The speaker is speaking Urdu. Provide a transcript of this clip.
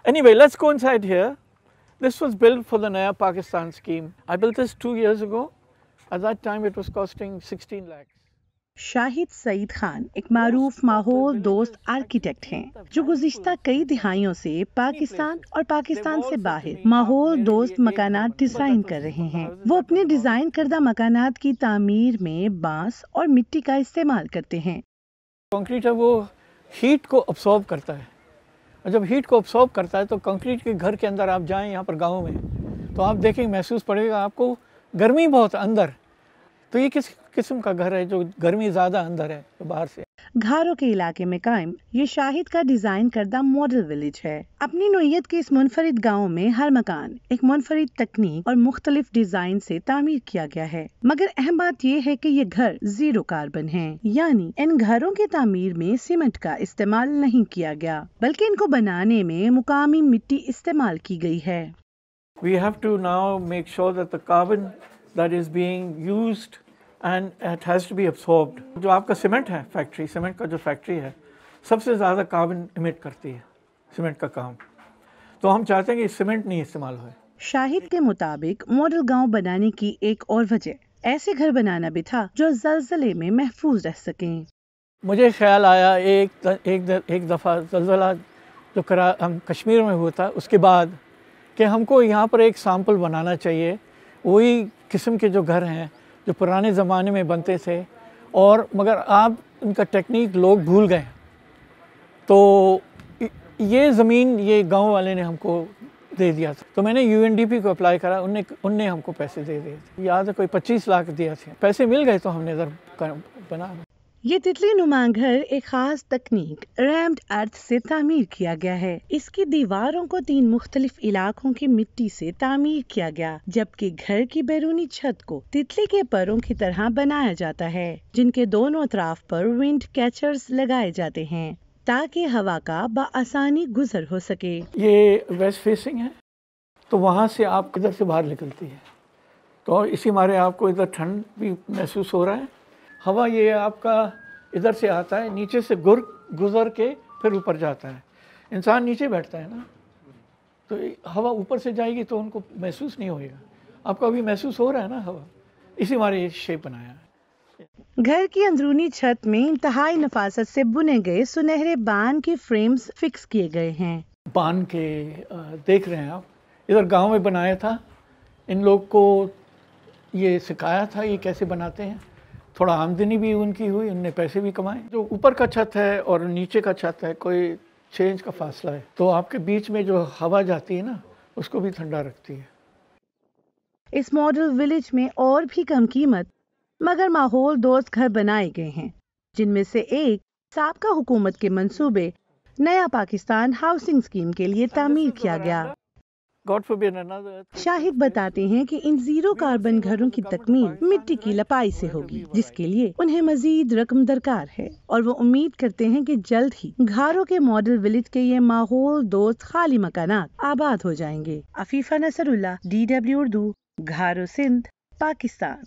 Anyway, let's go inside here. This was built for the Naya Pakistan scheme. I built this 2 years ago. At that time it was costing 16 lakhs. شاہد سعید خان ایک معروف ماحول دوست آرکیٹیکٹ ہیں جو گزشتہ کئی دہائیوں سے پاکستان اور پاکستان سے باہر ماحول دوست مکانات ڈیزائن کر رہے ہیں. وہ اپنے ڈیزائن کردہ مکانات کی تعمیر میں بانس اور مٹی کا استعمال کرتے ہیں. کنکریٹ ہے وہ ہیٹ کو ابسارب کرتا ہے، اور جب ہیٹ کو ابسارب کرتا ہے تو کنکریٹ کے گھر کے اندر آپ جائیں یہاں پر گاؤں میں تو آپ دیکھیں محسوس پڑے گا آپ کو گرمی بہت اندر. تو یہ کس قسم کا گھر ہے جو گرمی زیادہ اندر ہے باہر سے. گھاروں کے علاقے میں قائم یہ شاہد کا ڈیزائن کردہ ماڈل ولیج ہے. اپنی نوعیت کے اس منفرد گاؤں میں ہر مکان ایک منفرد تکنیک اور مختلف ڈیزائن سے تعمیر کیا گیا ہے. مگر اہم بات یہ ہے کہ یہ گھر زیرو کاربن ہیں، یعنی ان گھروں کی تعمیر میں سیمنٹ کا استعمال نہیں کیا گیا بلکہ ان کو بنانے میں مقامی مٹی استعمال کی گئی ہے. We have to now make sure that the carbon that is being used and it has to be absorbed. جو آپ کا سیمنٹ ہے فیکٹری، سیمنٹ کا جو فیکٹری ہے سب سے زیادہ کاربن ایمٹ کرتی ہے سیمنٹ کا کام. تو ہم چاہتے ہیں کہ سیمنٹ نہیں استعمال ہوئے. شاہد کے مطابق ماڈل گاؤں بنانے کی ایک اور وجہ ایسے گھر بنانا بھی تھا جو زلزلے میں محفوظ رہ سکیں. مجھے خیال آیا ایک دفعہ زلزلہ جو ہم کشمیر میں ہوا تھا اس کے بعد کہ ہم کو یہاں پر ایک سیمپل بنانا چاہیے وہی قسم کے جو گھر ہیں جو پرانے زمانے میں بنتے تھے، اور مگر آپ ان کا ٹیکنیک لوگ بھول گئے. تو یہ زمین یہ گاؤں والے نے ہم کو دے دیا تھا، تو میں نے UNDP کو اپلائی کرا، ان نے ہم کو پیسے دے دیے تھے. یاد ہے کوئی 25 لاکھ دیا تھے، پیسے مل گئے تو ہم نے ادھر بنا. یہ تتلی نما گھر ایک خاص تکنیک ریمڈ ارتھ سے تعمیر کیا گیا ہے. اس کی دیواروں کو 3 مختلف علاقوں کی مٹی سے تعمیر کیا گیا، جبکہ گھر کی بیرونی چھت کو تتلی کے پروں کی طرح بنایا جاتا ہے جن کے دونوں اطراف پر ونڈ کیچرز لگائے جاتے ہیں تاکہ ہوا کا بآسانی گزر ہو سکے. یہ ویسٹ فیسنگ ہے تو وہاں سے آپ ادھر سے باہر نکلتی ہے، تو اسی مارے آپ کو ادھر ٹھنڈ بھی محسوس ہو رہا ہے. ہوا یہ آپ کا ادھر سے آتا ہے، نیچے سے گزر کے پھر اوپر جاتا ہے. انسان نیچے بیٹھتا ہے نا تو ہوا اوپر سے جائے گی تو ان کو محسوس نہیں ہوئے گا. آپ کو ابھی محسوس ہو رہا ہے نا ہوا، اسی مارے یہ شیپ بنایا ہے. گھر کی اندرونی چھت میں انتہائی نفاست سے بنے گئے سنہرے بان کے فریمز فکس کیے گئے ہیں. بان کے دیکھ رہے ہیں آپ، ادھر گاؤں میں بنایا تھا، ان لوگ کو یہ سکھایا تھا یہ کیسے بناتے ہیں. تھوڑا آمدنی بھی ان کی ہوئی، ان نے پیسے بھی کمائے. جو اوپر کا چھت ہے اور نیچے کا چھت ہے کوئی 6 انچ کا فاصلہ ہے، تو آپ کے بیچ میں جو ہوا جاتی ہے نا اس کو بھی ٹھنڈا رکھتی ہے. اس ماڈل ولیج میں اور بھی کم قیمت مگر ماحول دوست گھر بنائے گئے ہیں، جن میں سے ایک سابقہ حکومت کے منصوبے نیا پاکستان ہاؤسنگ اسکیم کے لیے تعمیر کیا گیا. شاہد بتاتے ہیں کہ ان زیرو کاربن گھروں کی تکمیل مٹی کی لپائی سے ہوگی، جس کے لیے انہیں مزید رقم درکار ہے، اور وہ امید کرتے ہیں کہ جلد ہی گھاروں کے ماڈل ولیج کے یہ ماحول دوست خالی مکانات آباد ہو جائیں گے. عفیفہ نصر اللہ، DW اردو، گھاروں سندھ، پاکستان.